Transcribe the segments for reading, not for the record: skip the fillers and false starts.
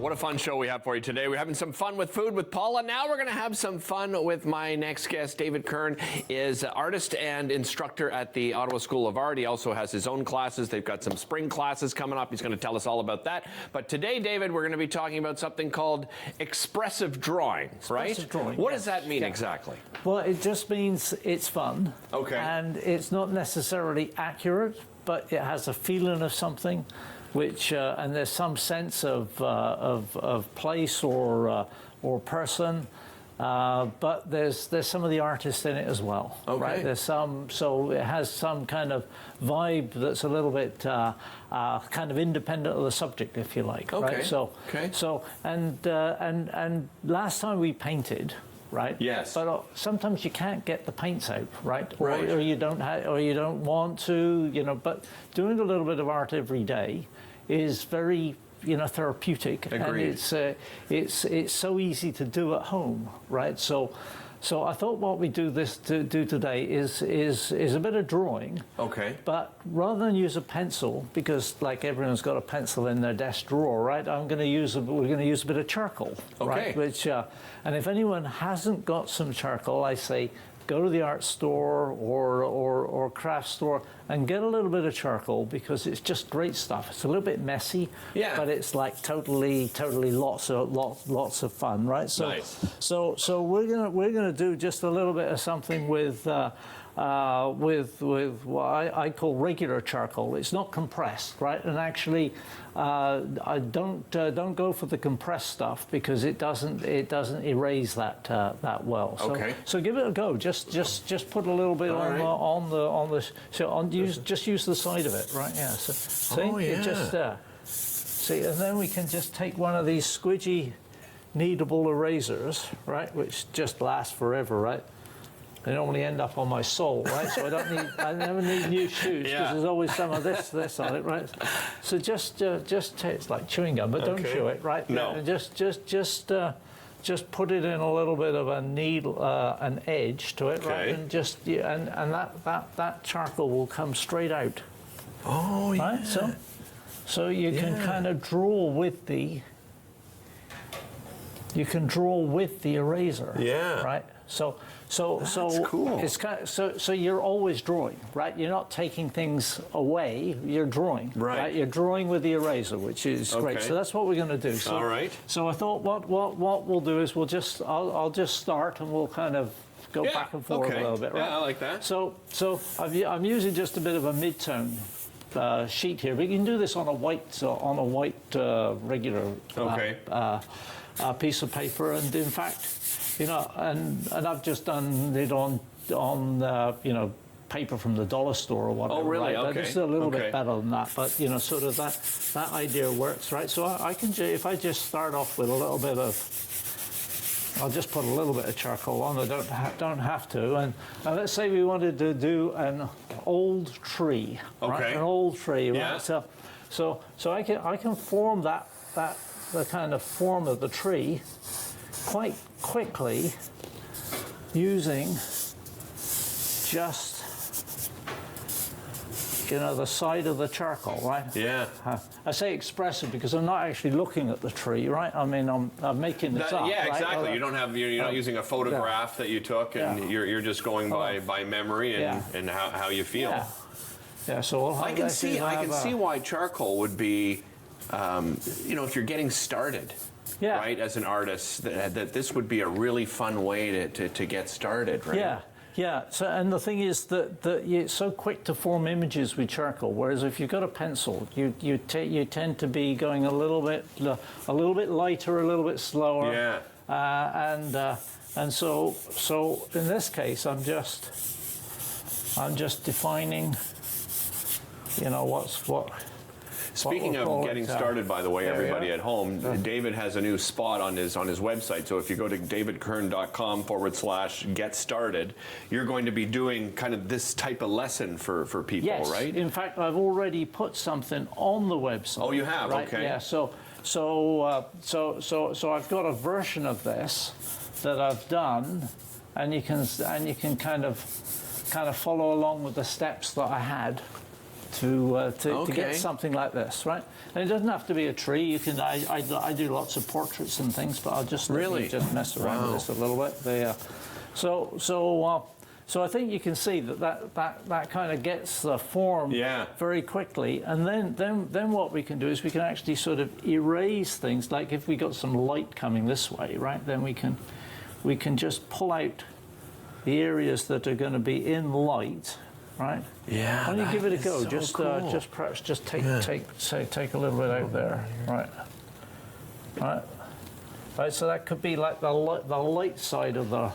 what a fun show we have for you today. We're having some fun with food with Paula. Now we're going to have some fun with my next guest. David Kern is an artist and instructor at the Ottawa School of Art. He also has his own classes. They've got some spring classes coming up. He's going to tell us all about that. But today, David, we're going to be talking about something called expressive drawing, right? Expressive drawing, what yes. does that mean exactly? Well, it just means it's fun. Okay. And it's not necessarily accurate, but it has a feeling of something, which and there's some sense of place or person, but there's some of the artist in it as well. Okay. Right? There's some, so it has some kind of vibe that's a little bit kind of independent of the subject, if you like. Okay. Right? So okay. So and last time we painted. Right. Yes. But sometimes you can't get the paints out, right? Right. Or you don't or you don't want to, you know. But doing a little bit of art every day is very, you know, therapeutic. Agreed. And it's so easy to do at home, right? So I thought what we do today is a bit of drawing. Okay. But rather than use a pencil, because like everyone's got a pencil in their desk drawer, right? We're going to use a bit of charcoal, okay. right? Which and if anyone hasn't got some charcoal, I say go to the art store or craft store and get a little bit of charcoal, because it's just great stuff. It's a little bit messy, yeah, but it's like totally lots of fun, right? So nice. So we're gonna do just a little bit of something with what I call regular charcoal. It's not compressed, right? And actually, I don't go for the compressed stuff because it doesn't erase that well. So, okay. So give it a go. Just put a little bit on the just use the side of it, right? Yeah. So see, it just see, and then we can just take one of these squidgy, kneadable erasers, right? Which just last forever, right? They normally end up on my sole, right? So I never need new shoes because there's always some of this on it, right? So just it's like chewing gum, but don't chew it, right? No. And just put it in a little bit of a needle, an edge to it, right? And and that charcoal will come straight out. Oh yeah. Right? So you can kind of draw with the. You can draw with the eraser. Yeah. Right. So that's cool. It's kind of, so you're always drawing, right? You're not taking things away. You're drawing, right? You're drawing with the eraser, which is great. So that's what we're going to do. So, all right. So I thought what we'll do is I'll just start and we'll kind of go back and forth a little bit, right? Yeah, I like that. So I'm using just a bit of a mid-tone sheet here, but you can do this on a white regular piece of paper, and in fact. You know, and I've just done it on you know, paper from the dollar store or whatever. Oh, really? Right? Okay. This is a little bit better than that, but you know, sort of that idea works, right? So I can if I just start off with a little bit of, I'll just put a little bit of charcoal on. I don't have to. And let's say we wanted to do an old tree, right? An old tree, right? Yeah. So I can form the kind of form of the tree quite quickly using just, you know, the side of the charcoal, right? Yeah. I say expressive because I'm not actually looking at the tree, right? I mean, I'm making this up. Yeah, right? exactly. You don't have, you're not using a photograph that you took, and you're just going by memory and how you feel. Yeah. Yeah. So I can see why charcoal would be, you know, if you're getting started. Yeah. Right, as an artist, that this would be a really fun way to get started, right? Yeah, yeah. So, and the thing is that it's so quick to form images with charcoal. Whereas if you've got a pencil, you tend to be going a little bit lighter, a little bit slower. Yeah. And so in this case, I'm just defining, you know, what. Speaking of getting started, by the way, everybody at home, David has a new spot on his website. So if you go to davidkern.com/get started, you're going to be doing kind of this type of lesson for people, right? In fact, I've already put something on the website. Oh, you have? Right? Okay. Yeah. So I've got a version of this that I've done, and you can kind of follow along with the steps that I had to get something like this, right? And it doesn't have to be a tree. You can. I do lots of portraits and things, but I'll just just mess around with this a little bit. So I think you can see that kind of gets the form very quickly, and then what we can do is we can actually sort of erase things. Like if we got some light coming this way, right? Then we can just pull out the areas that are going to be in light, right? Yeah. Why don't you give it a go? So Just cool. perhaps take a little bit out there, right? Right. So that could be like the light side of the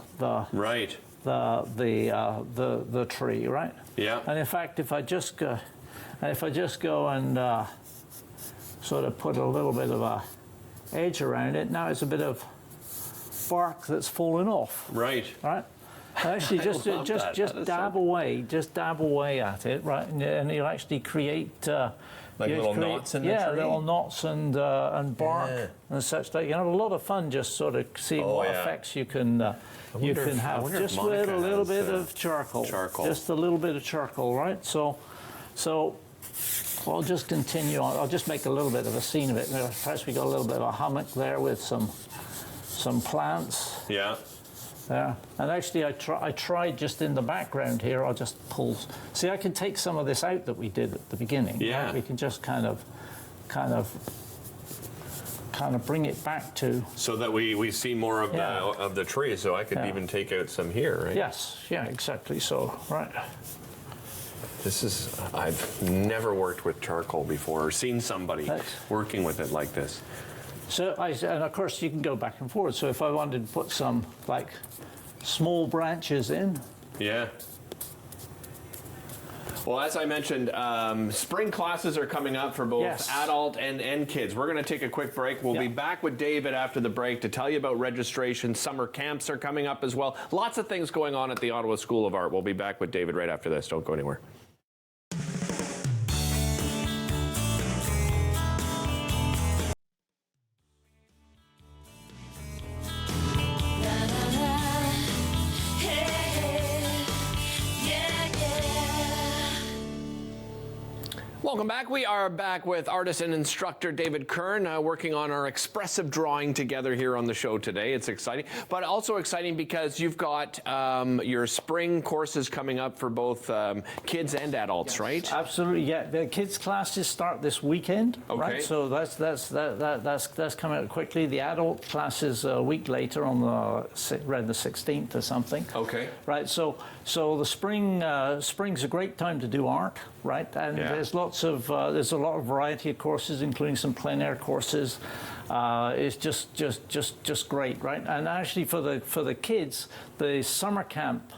tree, right? Yeah. And in fact, if I just go and sort of put a little bit of a edge around it, now it's a bit of bark that's fallen off. Right. Right. Actually, just dab away at it, right? And you'll actually create knots in the tree. Little knots and bark and such. Like you have a lot of fun just sort of seeing what effects you can have just with a little bit of charcoal. Just a little bit of charcoal, right? So I'll just continue on. I'll just make a little bit of a scene of it. Perhaps we got a little bit of a hummock there with some plants. Yeah. Yeah, and actually I tried just in the background here, I'll just pull. See, I can take some of this out that we did at the beginning. Yeah. Right? We can just kind of bring it back to. So that we see more of the tree, so I could even take out some here, right? Yes, yeah, exactly, so, right. I've never worked with charcoal before or seen somebody working with it like this. So, and of course you can go back and forth, so if I wanted to put some, like, small branches in. Yeah. Well, as I mentioned, spring classes are coming up for both adult and kids. We're going to take a quick break. We'll be back with David after the break to tell you about registration. Summer camps are coming up as well. Lots of things going on at the Ottawa School of Art. We'll be back with David right after this. Don't go anywhere. Welcome back. We are back with artist and instructor David Kern, working on our expressive drawing together here on the show today. It's exciting, but also exciting because you've got your spring courses coming up for both kids and adults, right? Absolutely, yeah. The kids' classes start this weekend, right? So that's coming out quickly. The adult classes a week later on around the 16th or something. Okay. Right. So the spring's a great time to do art, right? And there's a lot of variety of courses, including some plein air courses. It's just great, right? And actually, for the kids, the summer camp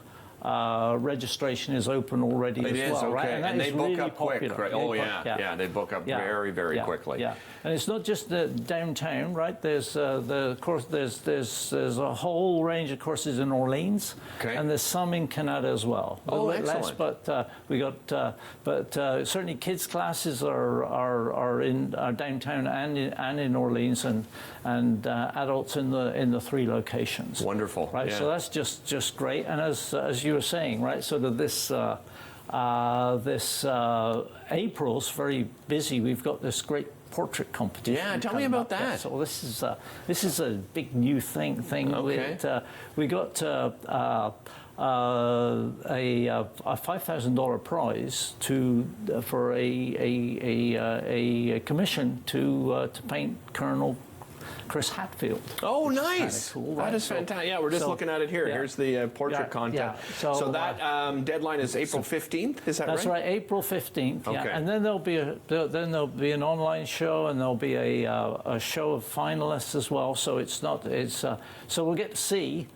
registration is open already as well, right? And they book up quick, right? Oh yeah, they book up very quickly. Yeah, and it's not just the downtown, right? There's there's a whole range of courses in Orleans, and there's some in Canada as well. A little bit less, but we got certainly kids classes are in downtown and in Orleans, and adults in the three locations. Wonderful, right? So that's just great. And as you were saying, right? Sort of this April's very busy. We've got this great portrait competition. Yeah, tell me about that. So this is a big new thing. Okay. We got a $5,000 prize for a commission to paint Colonel Chris Hatfield. Oh, nice! Cool, right? That is fantastic. Yeah, we're just looking at it here. Yeah. Here's the portrait contest. Yeah. So that deadline is April 15th. Is that right? That's right, April 15th. Okay. Yeah, and then there'll be an online show, and there'll be a show of finalists as well. So so we'll get to see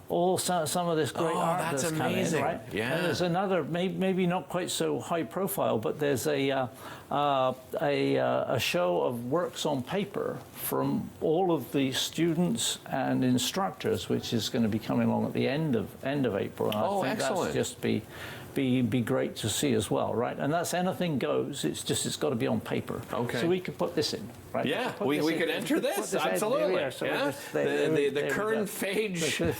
some of this great art that's amazing. Come in, right? Yeah. And there's another, maybe not quite so high profile, but there's a show of works on paper from all of the students and instructors, which is going to be coming along at the end of April. And I think excellent. that's just be be great to see as well, right? And that's anything goes. It's got to be on paper. Okay. So we could put this in, right? Yeah, we could enter this. Absolutely. The Kern Phage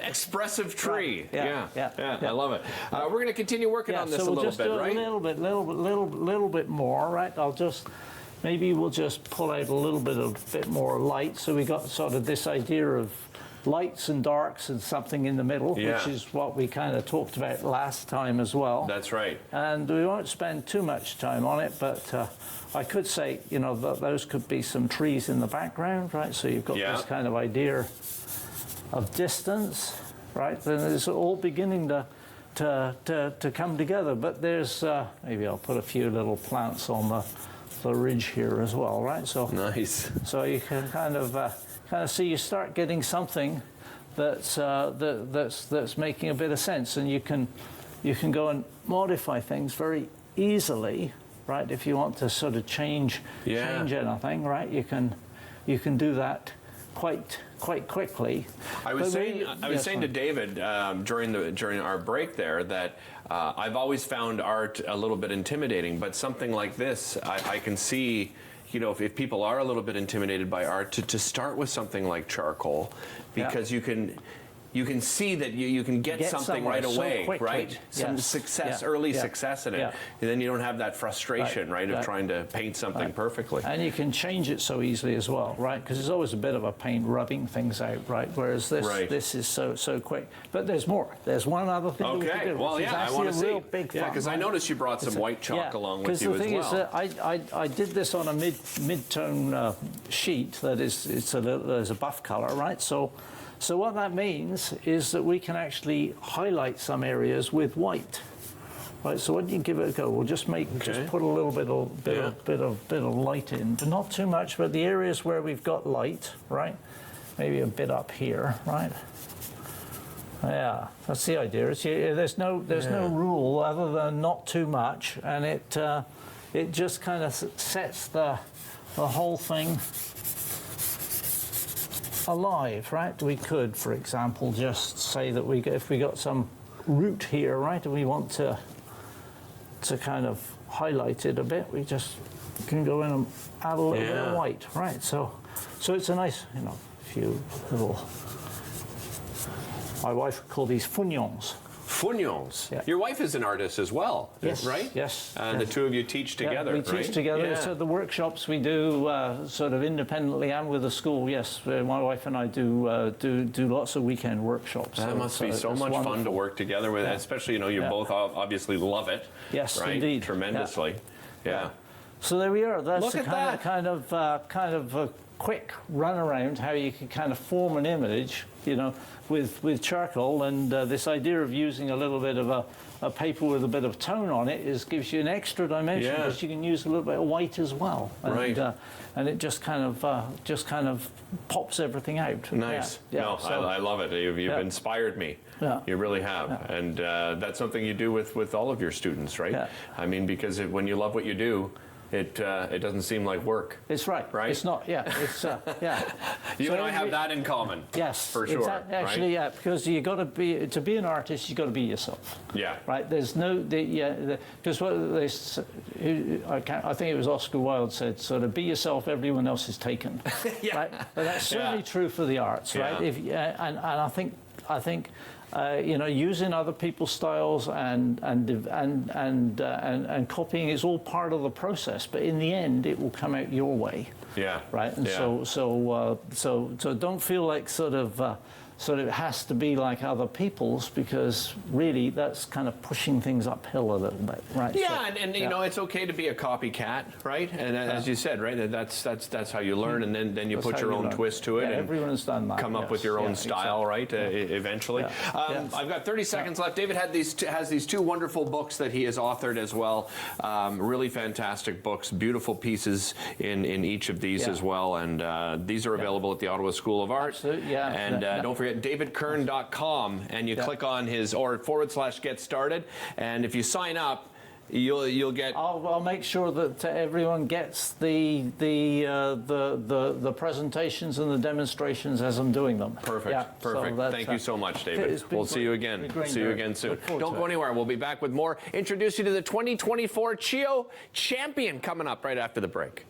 expressive tree. Yeah. I love it. We're going to continue working on this a little bit, right? A little bit more, right? Maybe we'll just pull out a little bit more light. So we got sort of this idea of lights and darks and something in the middle, which is what we kind of talked about last time as well. That's right. And we won't spend too much time on it, but I could say, you know, that those could be some trees in the background, right? So you've got this kind of idea of distance, right? Then it's all beginning to come together. But there's maybe I'll put a few little plants on the ridge here as well, right? So nice. So you can kind of see, you start getting something that's making a bit of sense, and you can go and modify things very easily, right? If you want to sort of change anything, right? You can do that quite quickly. I was saying to David during our break there that I've always found art a little bit intimidating, but something like this, I can see, you know, if people are a little bit intimidated by art, to start with something like charcoal, because you can see that you can get something right away, so right? Some success, early success in it. And then you don't have that frustration, right, of trying to paint something perfectly. And you can change it so easily as well, right? Because there's always a bit of a pain rubbing things out, right? Whereas this is so quick. But there's more. There's one other thing that we can do. Well, I want to see. Real big fun, because I noticed you brought some white chalk along with you as well. Because the thing is that I did this on a mid-tone sheet that is, there's a buff color, right? So what that means is that we can actually highlight some areas with white, right? So when you give it a go, we'll just put a little bit of light in, but not too much. But the areas where we've got light, right? Maybe a bit up here, right? Yeah, that's the idea. There's no rule other than not too much, and it just kind of sets the whole thing alive, right? We could, for example, just say that if we got some root here, right, and we want to kind of highlight it a bit, we just can go in and add a little bit of white, right? So it's a nice, you know, few little. My wife would call these funions. Funions. Yeah. Your wife is an artist as well, right? Yes. And the two of you teach together, we teach together. Yeah. So the workshops we do sort of independently and with the school. Yes, my wife and I do lots of weekend workshops. That must be so much fun to work together with, especially, you know, you both obviously love it. Yes, right? Indeed. Tremendously. Yeah. So there we are. That's Look at kind of a quick run around how you can kind of form an image, you know, with charcoal, and this idea of using a little bit of a paper with a bit of tone on it gives you an extra dimension, because you can use a little bit of white as well, and, and it just kind of pops everything out. Nice. I love it. You've inspired me. You really have, and that's something you do with all of your students, right? I mean, because when you love what you do, it doesn't seem like work. It's right. It's not. Yeah. It's You and I have that in common. Yes, for sure. Actually, right? Because you got to be an artist. You got to be yourself. Yeah. Right. There's no. Because what they, I think it was Oscar Wilde said, sort of be yourself. Everyone else is taken. Right. But that's certainly true for the arts, right? And I think. You know, using other people's styles and copying is all part of the process. But in the end, it will come out your way. Yeah. Right. And so don't feel like sort of it has to be like other people's, because really that's kind of pushing things uphill a little bit, right? Yeah, and you know, it's okay to be a copycat, right? And as you said, right, that's how you learn, and then you put your own twist to it, and everyone's done that. Come up with your own style, right? Eventually. I've got 30 seconds left. David has these two wonderful books that he has authored as well. Really fantastic books, beautiful pieces in each of these as well, and these are available at the Ottawa School of Art. Absolutely, And don't forget davidkern.com, and you click on his /get started, and if you sign up, you'll get. I'll make sure that everyone gets the presentations and the demonstrations as I'm doing them. Perfect. Yeah, Perfect. so Thank you so much, David. We'll see you again. See you again soon. Don't go anywhere. We'll be back with more. Introduce you to the 2024 CHEO champion coming up right after the break.